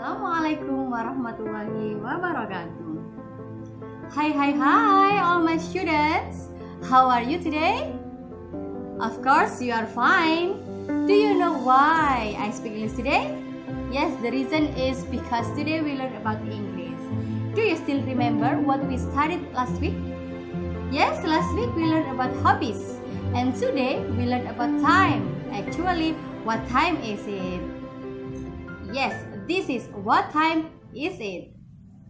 Assalamualaikum warahmatullahi wabarakatuh. Hi all my students. How are you today? Of course you are fine. Do you know why I speak English today? Yes, the reason is because today we learn about English. Do you still remember what we studied last week? Yes, last week we learned about hobbies. And today we learn about time. Actually, what time is it? Yes, this is what time is it.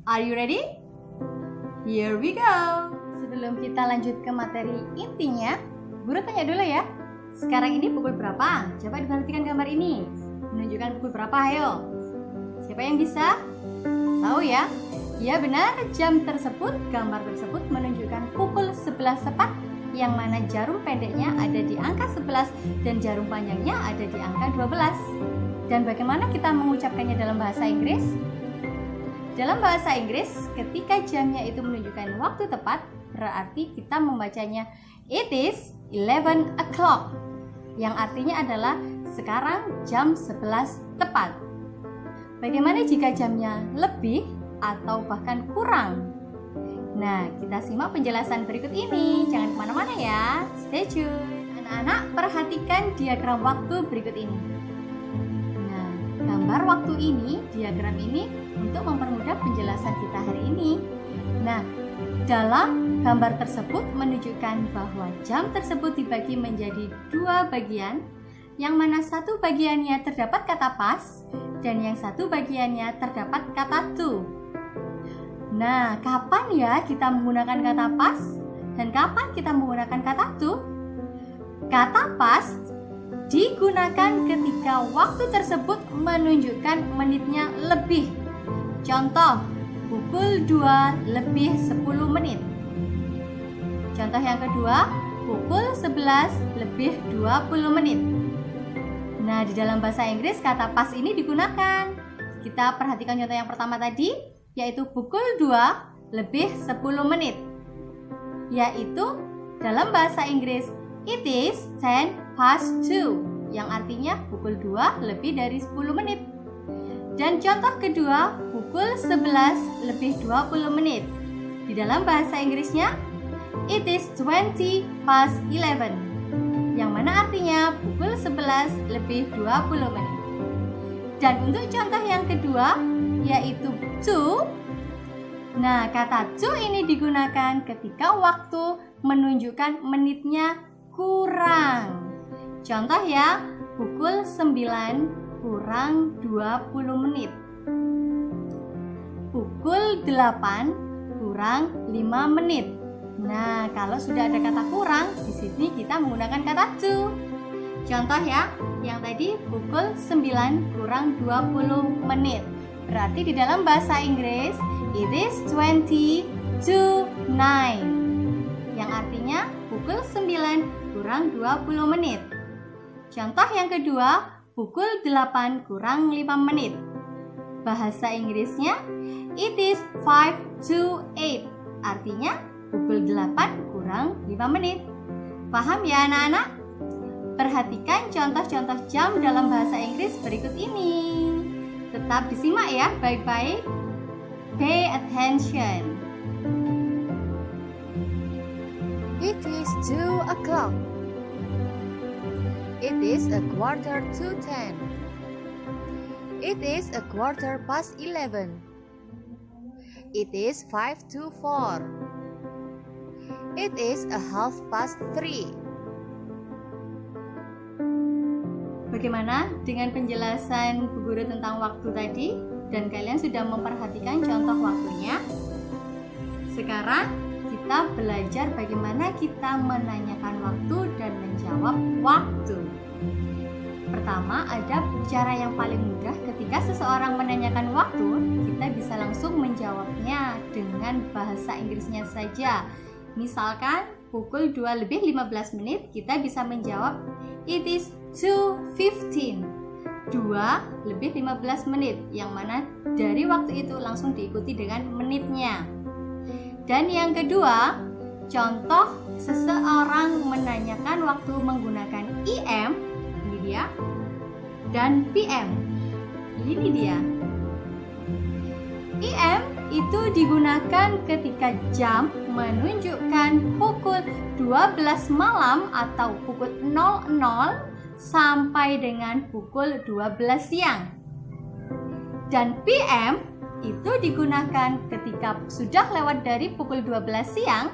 Are you ready? Here we go. Sebelum kita lanjut ke materi intinya, guru tanya dulu ya. Sekarang ini pukul berapa? Coba diperhatikan gambar ini. Menunjukkan pukul berapa, ayo. Siapa yang bisa? Tahu ya? Ya benar, jam tersebut, gambar tersebut menunjukkan pukul 11 tepat, yang mana jarum pendeknya ada di angka 11 dan jarum panjangnya ada di angka 12. Dan bagaimana kita mengucapkannya dalam bahasa Inggris? Dalam bahasa Inggris, ketika jamnya itu menunjukkan waktu tepat, berarti kita membacanya it is 11 o'clock, yang artinya adalah sekarang jam 11 tepat. Bagaimana jika jamnya lebih atau bahkan kurang? Nah, kita simak penjelasan berikut ini. Jangan kemana-mana ya, stay tune. Anak-anak, perhatikan diagram waktu berikut ini. Gambar waktu ini, diagram ini untuk mempermudah penjelasan kita hari ini. Nah, dalam gambar tersebut menunjukkan bahwa jam tersebut dibagi menjadi dua bagian, yang mana satu bagiannya terdapat kata pas dan yang satu bagiannya terdapat kata to. Nah, kapan ya kita menggunakan kata pas dan kapan kita menggunakan kata to? Kata pas digunakan ketika waktu tersebut menunjukkan menitnya lebih. Contoh, pukul 2 lebih 10 menit. Contoh yang kedua, pukul 11 lebih 20 menit. Nah, di dalam bahasa Inggris kata pas ini digunakan. Kita perhatikan contoh yang pertama tadi, yaitu pukul 2 lebih 10 menit. Yaitu dalam bahasa Inggris, it is 10 past 2, yang artinya pukul 2 lebih dari 10 menit. Dan contoh kedua, pukul 11 lebih 20 menit. Di dalam bahasa Inggrisnya, it is 20 past 11, yang mana artinya pukul 11 lebih 20 menit. Dan untuk contoh yang kedua, yaitu to. Nah, kata to ini digunakan ketika waktu menunjukkan menitnya kurang. Contoh ya, pukul 9 kurang 20 menit. Pukul 8 kurang 5 menit. Nah, kalau sudah ada kata kurang, di sini kita menggunakan kata to. Contoh ya, yang tadi pukul 9 kurang 20 menit. Berarti di dalam bahasa Inggris, it is 20 to 9, yang artinya pukul 9 kurang 20 menit. Contoh yang kedua, pukul 8 kurang 5 menit. Bahasa Inggrisnya, it is 5 to 8, artinya pukul 8 kurang 5 menit. Paham ya anak-anak? Perhatikan contoh-contoh jam dalam bahasa Inggris berikut ini. Tetap disimak ya, baik-baik. Pay attention. It is 2 o'clock. It is a quarter to 10. It is a quarter past 11. It is 5 to 4. It is a half past 3. Bagaimana dengan penjelasan Bu Guru tentang waktu tadi? Dan kalian sudah memperhatikan contoh waktunya? Sekarang kita belajar bagaimana kita menanyakan waktu dan menjawab waktu. Pertama, ada cara yang paling mudah ketika seseorang menanyakan waktu, kita bisa langsung menjawabnya dengan bahasa Inggrisnya saja. Misalkan pukul 2 lebih 15 menit, kita bisa menjawab it is 2:15. 2 lebih 15 menit, yang mana dari waktu itu langsung diikuti dengan menitnya. Dan yang kedua, contoh seseorang menanyakan waktu menggunakan IM, ini dia, dan PM, ini dia. IM itu digunakan ketika jam menunjukkan pukul 12 malam atau pukul 00 sampai dengan pukul 12 siang. Dan PM itu digunakan ketika sudah lewat dari pukul 12 siang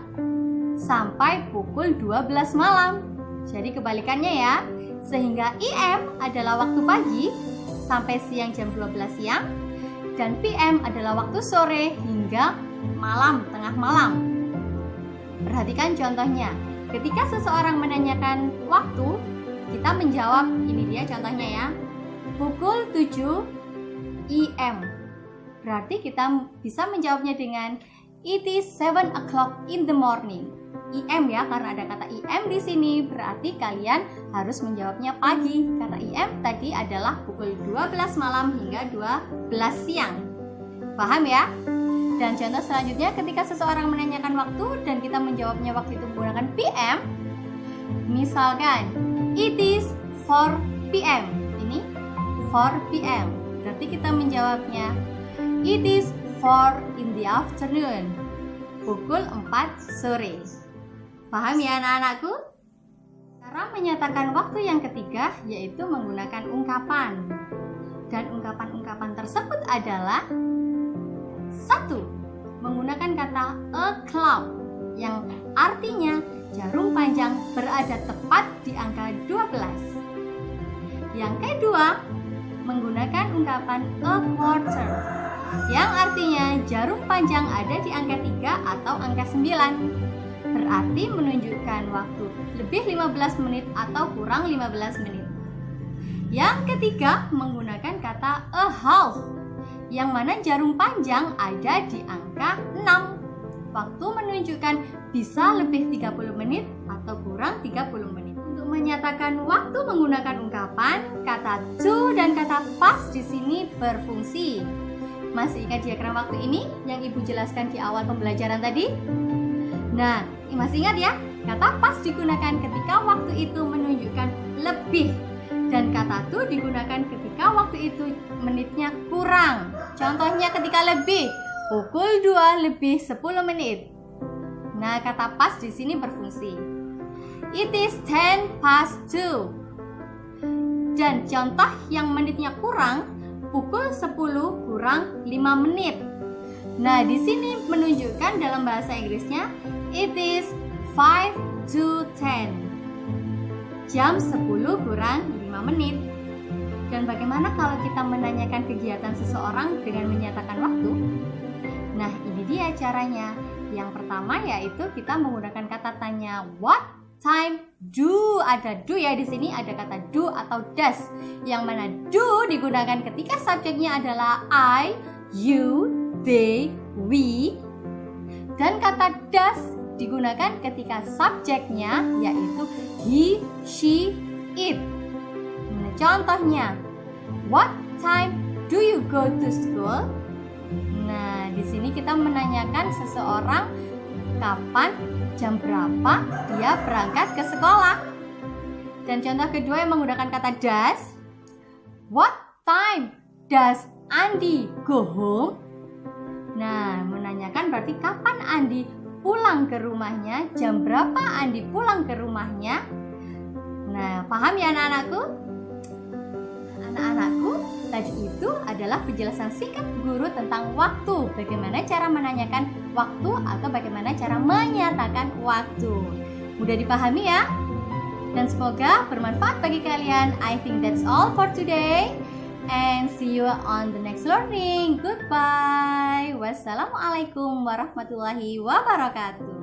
sampai pukul 12 malam. Jadi kebalikannya ya. Sehingga IM adalah waktu pagi sampai siang jam 12 siang dan PM adalah waktu sore hingga malam, tengah malam. Perhatikan contohnya. Ketika seseorang menanyakan waktu, kita menjawab, ini dia contohnya ya. Pukul 7 IM. Berarti kita bisa menjawabnya dengan it is 7 o'clock in the morning. IM ya, karena ada kata IM di sini, berarti kalian harus menjawabnya pagi karena IM tadi adalah pukul 12 malam hingga 12 siang. Paham ya? Dan contoh selanjutnya, ketika seseorang menanyakan waktu dan kita menjawabnya waktu itu menggunakan PM, misalkan it is 4 PM. Ini 4 PM. Berarti kita menjawabnya it is 4 in the afternoon. Pukul 4 sore. Paham ya anak-anakku? Cara menyatakan waktu yang ketiga yaitu menggunakan ungkapan. Dan ungkapan-ungkapan tersebut adalah 1. Menggunakan kata o'clock yang artinya jarum panjang berada tepat di angka 12. Yang kedua, menggunakan ungkapan a quarter yang artinya jarum panjang ada di angka 3 atau angka 9. Berarti menunjukkan waktu lebih 15 menit atau kurang 15 menit. Yang ketiga, menggunakan kata a half yang mana jarum panjang ada di angka 6. Waktu menunjukkan bisa lebih 30 menit atau kurang 30 menit. Untuk menyatakan waktu menggunakan ungkapan, kata to dan kata past di sini berfungsi. Masih ingat diagram waktu ini yang Ibu jelaskan di awal pembelajaran tadi? Nah, masih ingat ya? Kata pas digunakan ketika waktu itu menunjukkan lebih dan kata to digunakan ketika waktu itu menitnya kurang. Contohnya ketika lebih, pukul 2 lebih 10 menit. Nah, kata pas di sini berfungsi. It is 10 past 2. Dan contoh yang menitnya kurang, pukul 10 kurang 5 menit. Nah, di sini menunjukkan dalam bahasa Inggrisnya it is 5 to 10. Jam 10 kurang 5 menit. Dan bagaimana kalau kita menanyakan kegiatan seseorang dengan menyatakan waktu? Nah, ini dia caranya. Yang pertama yaitu kita menggunakan kata tanya what time do. Ada do ya di sini, ada kata do atau does. Yang mana do digunakan ketika subjeknya adalah I, you, they, we. Dan kata does digunakan ketika subjeknya yaitu he, she, it. Nah, contohnya, what time do you go to school? Nah, di sini kita menanyakan seseorang kapan, jam berapa dia berangkat ke sekolah. Dan contoh kedua yang menggunakan kata does, what time does Andi go home? Nah, menanyakan berarti kapan Andi pulang ke rumahnya, jam berapa Andi pulang ke rumahnya. Nah, paham ya anak-anakku? Anak-anakku, tadi itu adalah penjelasan singkat guru tentang waktu. Bagaimana cara menanyakan waktu atau bagaimana cara menyatakan waktu. Mudah dipahami ya? Dan semoga bermanfaat bagi kalian. I think that's all for today. And see you on the next learning. Goodbye. Wassalamualaikum warahmatullahi wabarakatuh.